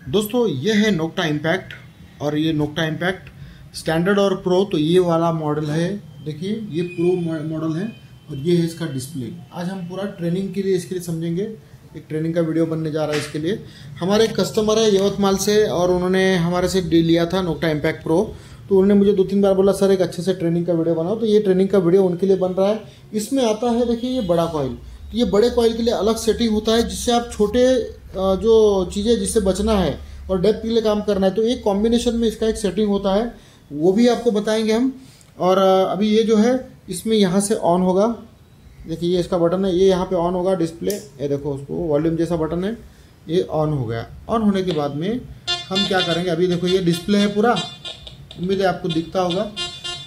दोस्तों ये है नोक्टा इम्पैक्ट और ये नोक्टा इम्पैक्ट स्टैंडर्ड और प्रो। तो ये वाला मॉडल है, देखिए ये प्रो मॉडल है और ये है इसका डिस्प्ले। आज हम पूरा ट्रेनिंग के लिए इसके लिए समझेंगे, एक ट्रेनिंग का वीडियो बनने जा रहा है। इसके लिए हमारे एक कस्टमर है यवतमाल से और उन्होंने हमारे से डील लिया था नोक्टा इम्पैक्ट प्रो। तो उन्होंने मुझे 2-3 बार बोला सर एक अच्छे से ट्रेनिंग का वीडियो बनाओ, तो ये ट्रेनिंग का वीडियो उनके लिए बन रहा है। इसमें आता है देखिए ये बड़ा कॉइल, तो ये बड़े कॉइल के लिए अलग सेटिंग होता है जिससे आप छोटे जो चीज़ें जिससे बचना है और डेप्थ के लिए काम करना है, तो एक कॉम्बिनेशन में इसका एक सेटिंग होता है, वो भी आपको बताएंगे हम। और अभी ये जो है इसमें यहाँ से ऑन होगा, देखिए ये इसका बटन है, ये यहाँ पे ऑन होगा डिस्प्ले, ये देखो उसको वॉल्यूम जैसा बटन है, ये ऑन हो गया। ऑन होने के बाद में हम क्या करेंगे, अभी देखो ये डिस्प्ले है पूरा, उम्मीद है आपको दिखता होगा।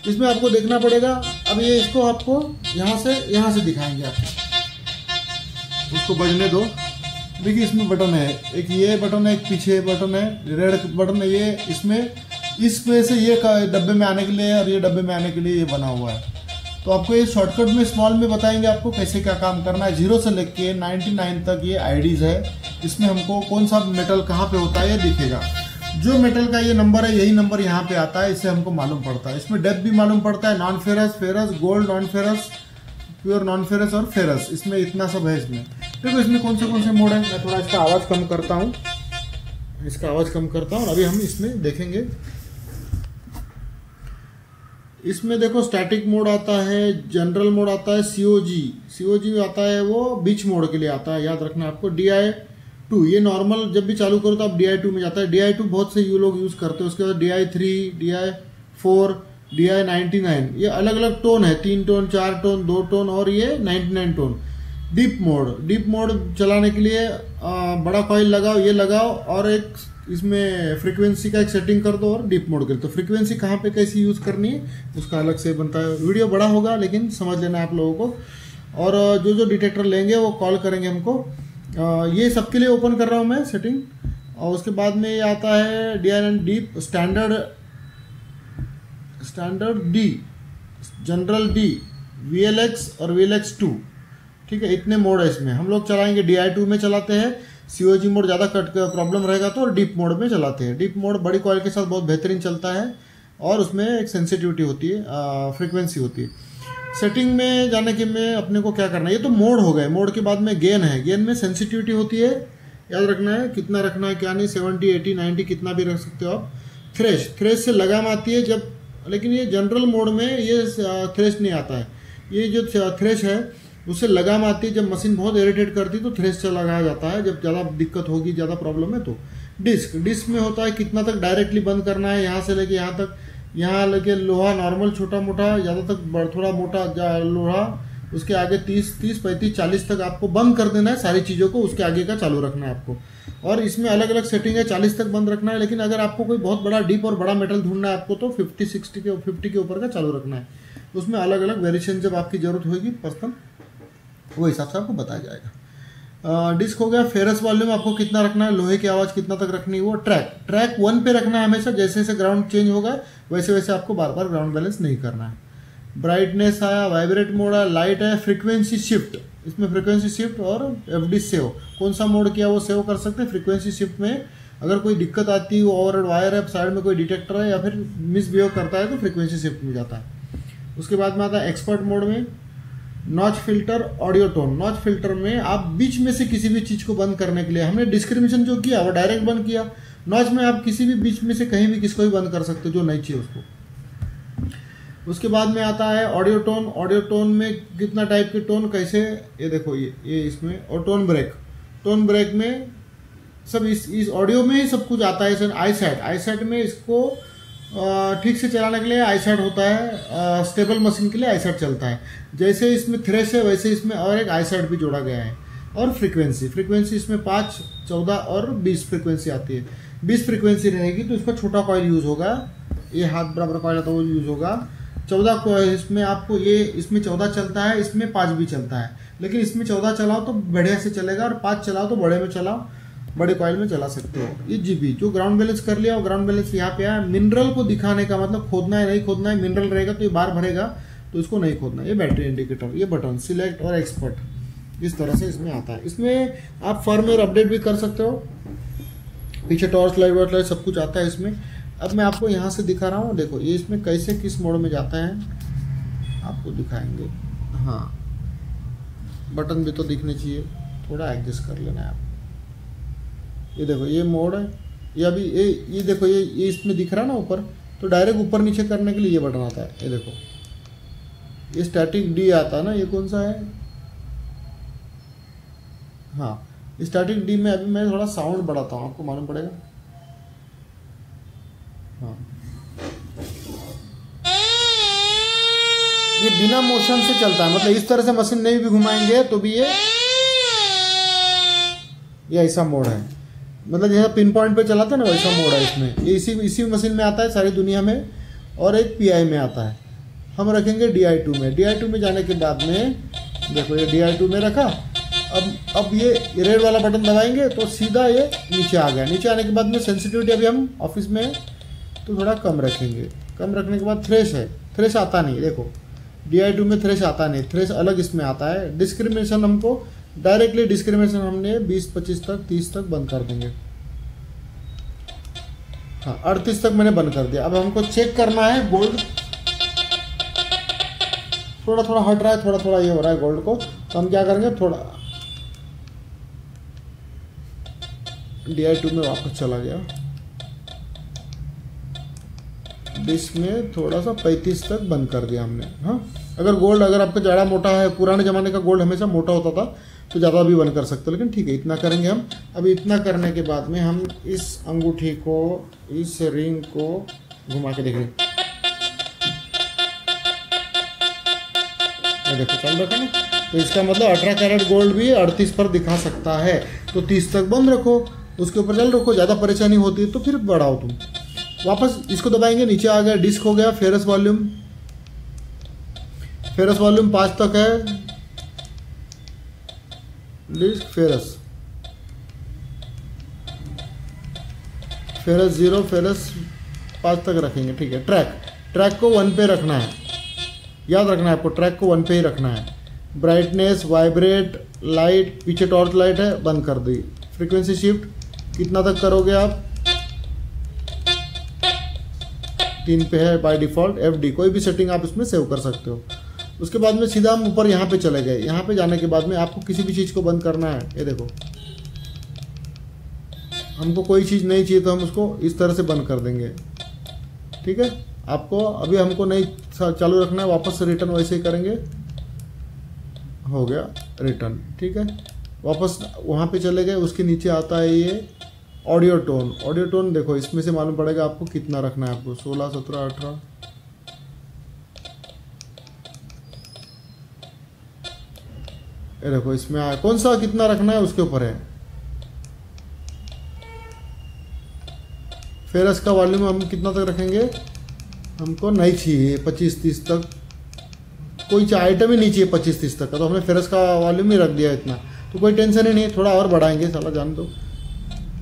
इसमें आपको देखना पड़ेगा, अब ये इसको आपको यहाँ से दिखाएंगे आपको, उसको बजने दो। देखिए इसमें बटन है, एक ये बटन है, एक पीछे बटन है, रेड बटन है, ये इसमें इस वजह से ये डब्बे में आने के लिए और ये डब्बे में आने के लिए ये बना हुआ है। तो आपको ये शॉर्टकट में स्मॉल में बताएंगे आपको कैसे क्या काम करना है। 0 से लेके 99 तक ये आईडीज है, इसमें हमको कौन सा मेटल कहाँ पे होता है ये दिखेगा। जो मेटल का ये नंबर है यही नंबर यहाँ पे आता है, इससे हमको मालूम पड़ता है। इसमें डेप्थ भी मालूम पड़ता है, non ferrous, ferrous, gold, non ferrous, pure non ferrous और फेरस, इसमें इतना सब है। इसमें देखो इसमें कौन से मोड है। मैं थोड़ा इसका आवाज़ कम करता हूँ, अभी हम इसमें देखेंगे। इसमें देखो स्टैटिक मोड आता है, जनरल मोड आता है, सीओजी आता है, वो बीच मोड के लिए आता है, याद रखना आपको। DI2 ये नॉर्मल जब भी चालू करो तो आप DI2 में जाता है। DI2 बहुत से लोग यूज़ करते हैं। उसके बाद DI3, DI4, DI99, ये अलग अलग टोन है, 3 टोन, 4 टोन, 2 टोन और ये 99 टोन। डीप मोड चलाने के लिए बड़ा कॉइल लगाओ, ये लगाओ और एक इसमें फ्रीक्वेंसी का एक सेटिंग कर दो और डीप मोड कर दो। फ्रीक्वेंसी कहाँ पे कैसी यूज़ करनी है उसका अलग से बनता है, वीडियो बड़ा होगा लेकिन समझ लेना आप लोगों को। और जो डिटेक्टर लेंगे वो कॉल करेंगे हमको। ये सबके लिए ओपन कर रहा हूँ मैं सेटिंग। और उसके बाद में ये आता है DI9 deep, standard D, general D, VLX और VLX2, ठीक है। इतने मोड है इसमें। हम लोग चलाएंगे DI2 में चलाते हैं, COG मोड ज़्यादा कट का प्रॉब्लम रहेगा तो डीप मोड में चलाते हैं। डीप मोड बड़ी कॉइल के साथ बहुत बेहतरीन चलता है और उसमें एक सेंसिटिविटी होती है, फ्रीक्वेंसी होती है। सेटिंग में जाने के में अपने को क्या करना है, ये तो मोड हो गए। मोड के बाद में गेन है, गेन में सेंसिटिविटी होती है, याद रखना है कितना रखना है क्या नहीं, 70, 80, 90 कितना भी रख सकते हो आप। थ्रेश से लगाम आती है जब, लेकिन ये जनरल मोड में ये थ्रेश नहीं आता है। ये जो थ्रेश है उससे लगाम आती है जब मशीन बहुत इरिटेट करती है तो थ्रेश से लगाया जाता है, जब ज़्यादा दिक्कत होगी, ज़्यादा प्रॉब्लम है तो। डिस्क में होता है कितना तक डायरेक्टली बंद करना है, यहाँ से लेके यहाँ तक, यहाँ लेके लोहा नॉर्मल छोटा मोटा, ज़्यादा तक थोड़ा मोटा लोहा, उसके आगे 30, 35, 40 तक आपको बंद कर देना है सारी चीज़ों को, उसके आगे का चालू रखना है आपको। और इसमें अलग अलग सेटिंग है, 40 तक बंद रखना है, लेकिन अगर आपको कोई बहुत बड़ा डीप और बड़ा मेटल ढूंढना है आपको तो 50 के ऊपर का चालू रखना है। उसमें अलग अलग वेरिएशन जब आपकी ज़रूरत होगी पर्सनल वो हिसाब से आपको बताया जाएगा। डिस्क हो गया। फेरस वॉल्यूम आपको कितना रखना है, लोहे की आवाज़ कितना तक रखनी है, वो ट्रैक 1 पे रखना है हमेशा। जैसे जैसे ग्राउंड चेंज होगा वैसे वैसे आपको बार बार ग्राउंड बैलेंस नहीं करना है। ब्राइटनेस आया, वाइब्रेट मोड आया, लाइट है, फ्रीक्वेंसी शिफ्ट, इसमें फ्रीक्वेंसी शिफ्ट और FD सेव, कौन सा मोड किया वो सेव कर सकते हैं। फ्रीक्वेंसी शिफ्ट में अगर कोई दिक्कत आती है, ओवर वायर है, साइड में कोई डिटेक्टर है या फिर मिसबिहेव करता है तो फ्रीक्वेंसी शिफ्ट में जाता है। उसके बाद में आता है एक्सपर्ट मोड में notch filter, audio tone. Notch filter में आप बीच में से किसी भी चीज़ को बंद करने के लिए, हमने डिस्क्रिमिनेशन जो किया वो डायरेक्ट बंद किया। नॉच में आप किसी भी बीच में से कहीं भी किसको भी बंद कर सकते हो जो नहीं चाहिए उसको। उसके बाद में आता है ऑडियो टोन। ऑडियो टोन में कितना टाइप के टोन कैसे, ये देखो ये इसमें। और टोन ब्रेक में सब इस ऑडियो में ही सब कुछ आता है। आईसेट में इसको ठीक से चलाने के लिए आईसेट होता है, स्टेबल मशीन के लिए आईसेट चलता है। जैसे इसमें थ्रेश है वैसे इसमें और एक आईसेट भी जोड़ा गया है। और फ्रीक्वेंसी इसमें 5, 14 और 20 फ्रीक्वेंसी आती है। 20 फ्रीक्वेंसी रहेगी तो इसका छोटा कॉइल यूज़ होगा, ये हाथ बराबर कॉइल आता है वो यूज़ होगा। 14 इसमें आपको इसमें 14 चलता है, इसमें 5 भी चलता है, लेकिन इसमें 14 चलाओ तो बढ़िया से चलेगा और 5 चलाओ तो बड़े में चलाओ, बड़े कॉइल में चला सकते हो। ये GB जो ग्राउंड बैलेंस कर लिया और ग्राउंड बैलेंस यहाँ पे आया। मिनरल को दिखाने का मतलब खोदना है नहीं खोदना है, मिनरल रहेगा तो ये बार भरेगा तो इसको नहीं खोदना। ये बैटरी इंडिकेटर, ये बटन सिलेक्ट और एक्सपर्ट, इस तरह से इसमें आता है। इसमें आप फर्मवेयर अपडेट भी कर सकते हो पीछे टॉर्च लाइट वॉर्च लाइट सब कुछ आता है इसमें। अब मैं आपको यहाँ से दिखा रहा हूँ, देखो ये इसमें कैसे किस मोड में जाता है आपको दिखाएंगे। हाँ बटन भी तो दिखने चाहिए, थोड़ा एडजस्ट कर लेना है आप। ये देखो ये मोड है, ये अभी ये देखो ये इसमें दिख रहा है ना ऊपर, तो डायरेक्ट ऊपर नीचे करने के लिए ये बटन आता है। ये देखो ये स्टैटिक डी आता है ना, ये कौन सा है, हाँ स्टैटिक डी में। अभी मैं थोड़ा साउंड बढ़ाता हूँ, आपको मालूम पड़ेगा। हाँ ये बिना मोशन से चलता है, मतलब इस तरह से मशीन नहीं भी घुमाएंगे तो भी ये ऐसा मोड है, मतलब जैसा पिन पॉइंट पे चलाता है ना वैसा मोड है इसमें। ये इसी मशीन में आता है सारी दुनिया में, और एक पीआई में आता है। हम रखेंगे DI2 में। DI2 में जाने के बाद में देखो ये DI2 में रखा। अब ये रेड वाला बटन दबाएंगे तो सीधा ये नीचे आ गया। नीचे आने के बाद में सेंसिटिविटी अभी हम ऑफिस में तो थोड़ा कम रखेंगे। कम रखने के बाद थ्रेश है, थ्रेश आता नहीं, देखो DI2 में थ्रेश आता नहीं, थ्रेश अलग इसमें आता है। डिस्क्रिमिनेशन हमको डायरेक्टली डिस्क्रिमिनेशन हमने 20, 25 तक, 30 तक बंद कर देंगे। हाँ 38 तक मैंने बंद कर दिया। अब हमको चेक करना है गोल्ड, थोड़ा थोड़ा हट रहा है, थोड़ा थोड़ा ये हो रहा है गोल्ड को, तो हम क्या करेंगे, थोड़ा DI2 में वापस चला गया। डिस्क में थोड़ा सा 35 तक बंद कर दिया हमने। हाँ अगर गोल्ड अगर आपका ज़्यादा मोटा है, पुराने ज़माने का गोल्ड हमेशा मोटा होता था तो ज़्यादा भी बंद कर सकते हो, लेकिन ठीक है इतना करेंगे हम। अभी इतना करने के बाद में हम इस अंगूठी को, इस रिंग को घुमा के देखेंगे। देखो चल रखा ना, तो इसका मतलब 18 कैरेट गोल्ड भी 38 पर दिखा सकता है। तो 30 तक बंद रखो, उसके ऊपर चल रखो। ज़्यादा परेशानी होती है तो फिर बढ़ाओ तुम। वापस इसको दबाएंगे, नीचे आ गया, डिस्क हो गया। फेरस वॉल्यूम 5 तक है, डिस्क फेरस 0, फेरस 5 तक रखेंगे, ठीक है। ट्रैक को 1 पे रखना है, याद रखना है आपको, ट्रैक को 1 पे ही रखना है। ब्राइटनेस, वाइब्रेट, लाइट, पीछे टॉर्च लाइट है, बंद कर दी। फ्रीक्वेंसी शिफ्ट कितना तक करोगे आप, 3 पे है बाय डिफॉल्ट। FD कोई भी सेटिंग आप इसमें सेव कर सकते हो। उसके बाद में सीधा हम ऊपर यहाँ पे चले गए। यहाँ पे जाने के बाद में आपको किसी भी चीज़ को बंद करना है। ये देखो हमको कोई चीज़ नहीं चाहिए तो हम उसको इस तरह से बंद कर देंगे, ठीक है। आपको अभी हमको नहीं चालू रखना है, वापस से रिटर्न वैसे ही करेंगे, हो गया रिटर्न, ठीक है। वापस वहाँ पे चले गए। उसके नीचे आता है ये ऑडियो टोन। देखो इसमें से मालूम पड़ेगा आपको कितना रखना है आपको, 16, 17, 18। ये देखो इसमें आया, कौन सा कितना रखना है उसके ऊपर है। फेरस का वॉल्यूम हम कितना तक रखेंगे, हमको नहीं चाहिए 25-30 तक, कोई आइटम ही नहीं चाहिए 25-30 तक का, तो हमने फेरस का वॉल्यूम ही रख दिया इतना, तो कोई टेंशन ही नहीं है। थोड़ा और बढ़ाएंगे, साला जान दो,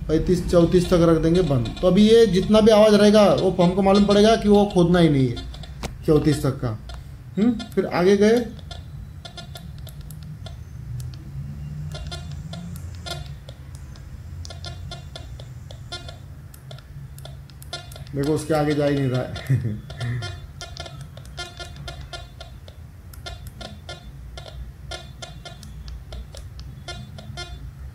35-34 तक रख देंगे बंद। तो अभी ये जितना भी आवाज़ रहेगा वो हमको मालूम पड़ेगा कि वो खोदना ही नहीं है 34 तक का। फिर आगे गए, देखो उसके आगे जा ही नहीं रहा है।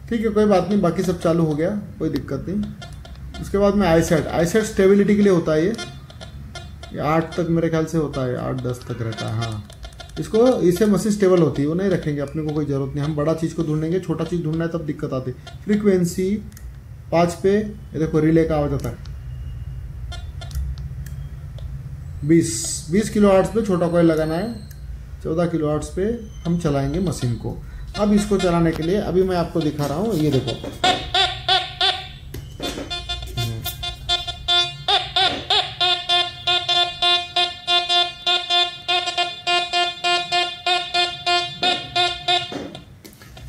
ठीक है कोई बात नहीं, बाकी सब चालू हो गया, कोई दिक्कत नहीं। उसके बाद में आईसेट स्टेबिलिटी के लिए होता है ये 8 तक मेरे ख्याल से होता है, 8-10 तक रहता है। हाँ इससे मशीन स्टेबल होती है, वो नहीं रखेंगे, अपने को कोई ज़रूरत नहीं। हम बड़ा चीज़ को ढूंढेंगे, छोटा चीज़ ढूंढना है तब दिक्कत आती है। फ्रीक्वेंसी 5 पे, ये देखो रिले का आवाज़ आता है। 20 किलो हर्ट्ज पे छोटा कॉइल लगाना है, 14 किलो हर्ट्ज पे हम चलाएंगे मशीन को। अब इसको चलाने के लिए अभी मैं आपको दिखा रहा हूँ, ये देखो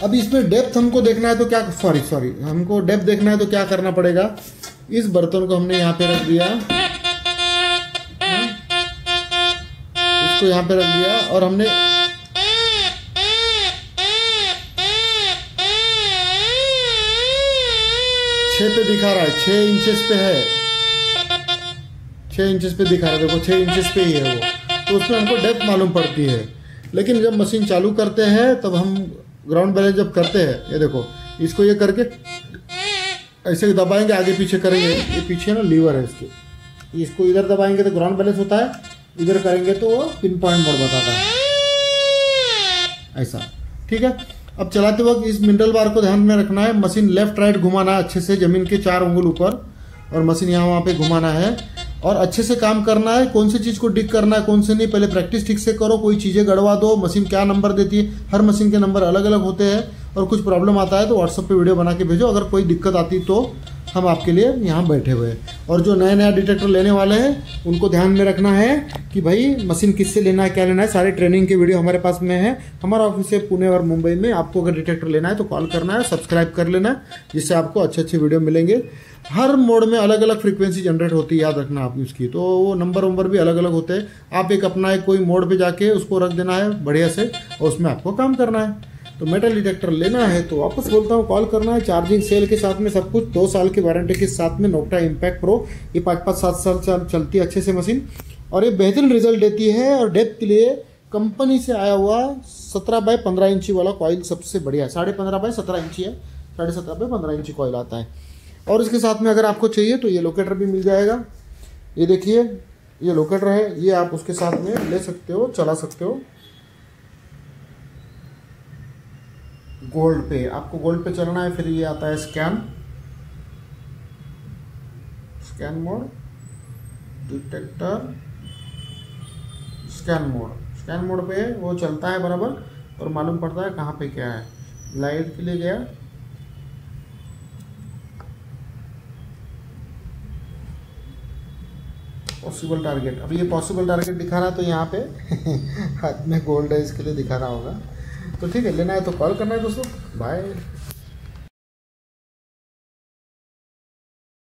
अब इसमें डेप्थ हमको देखना है तो क्या, सॉरी हमको डेप्थ देखना है तो क्या करना पड़ेगा। इस बर्तन को हमने यहाँ पे रख दिया, इसको यहाँ पे रख दिया, और हमने 6 पे दिखा रहा है, 6 इंचेस पे है, 6 इंचेस पे दिखा रहा है, देखो 6 इंचेस पे ही है वो, तो उसमें हमको डेप्थ मालूम पड़ती है। लेकिन जब मशीन चालू करते हैं तब हम ग्राउंड बैलेंस जब करते हैं, ये देखो इसको ये करके ऐसे दबाएंगे, आगे पीछे करेंगे, ये पीछे ना लीवर है इसके, इसको इधर दबाएंगे तो ग्राउंड बैलेंस होता है, इधर करेंगे तो वो पिन पॉइंट मोड बताता है, ऐसा। ठीक है, अब चलाते वक्त इस मिनरल बार को ध्यान में रखना है, मशीन लेफ्ट राइट घुमाना है अच्छे से, जमीन के 4 उंगल ऊपर, और मशीन यहाँ वहाँ पे घुमाना है और अच्छे से काम करना है। कौन सी चीज़ को डिक करना है कौन से नहीं, पहले प्रैक्टिस ठीक से करो, कोई चीज़ें गड़वा दो, मशीन क्या नंबर देती है, हर मशीन के नंबर अलग अलग होते हैं, और कुछ प्रॉब्लम आता है तो व्हाट्सएप पे वीडियो बना के भेजो, अगर कोई दिक्कत आती तो हम आपके लिए यहाँ बैठे हुए हैं। और जो नया नया डिटेक्टर लेने वाले हैं उनको ध्यान में रखना है कि भाई मशीन किससे लेना है, क्या लेना है, सारे ट्रेनिंग के वीडियो हमारे पास में है। हमारा ऑफिस है पुणे और मुंबई में, आपको अगर डिटेक्टर लेना है तो कॉल करना है, सब्सक्राइब कर लेना, जिससे आपको अच्छे अच्छे वीडियो मिलेंगे। हर मोड में अलग अलग फ्रीक्वेंसी जनरेट होती है, याद रखना आप उसकी, तो वो नंबर भी अलग अलग होते हैं। आप एक अपना एक कोई मोड पे जाके उसको रख देना है बढ़िया से, और उसमें आपको काम करना है। तो मेटल डिटेक्टर लेना है तो वापस बोलता हूँ कॉल करना है, चार्जिंग सेल के साथ में सब कुछ, 2 साल की वारंटी के साथ में नोक्टा इम्पैक्ट प्रो, ये 5-5 7 साल चलती है अच्छे से मशीन, और ये बेहतरीन रिजल्ट देती है। और डेप्थ के लिए कंपनी से आया हुआ 17 बाय 15 इंची वाला कॉइल सबसे बढ़िया है, 15.5 बाय 17 इंची है, 17.5 बाय 15 इंची कॉइल आता है। और इसके साथ में अगर आपको चाहिए तो ये लोकेटर भी मिल जाएगा, ये देखिए ये लोकेटर है, ये आप उसके साथ में ले सकते हो, चला सकते हो। गोल्ड पे, आपको गोल्ड पे चलना है, फिर ये आता है scan mode, detector scan mode पे वो चलता है बराबर, और मालूम पड़ता है कहाँ पे क्या है। लाइट के लिए गया, पॉसिबल टारगेट, अब ये पॉसिबल टारगेट दिखा रहा है तो यहाँ पे हाथ में गोल्ड है इसके लिए दिखा रहा होगा। तो ठीक है, लेना है तो कॉल करना है दोस्तों, बाय।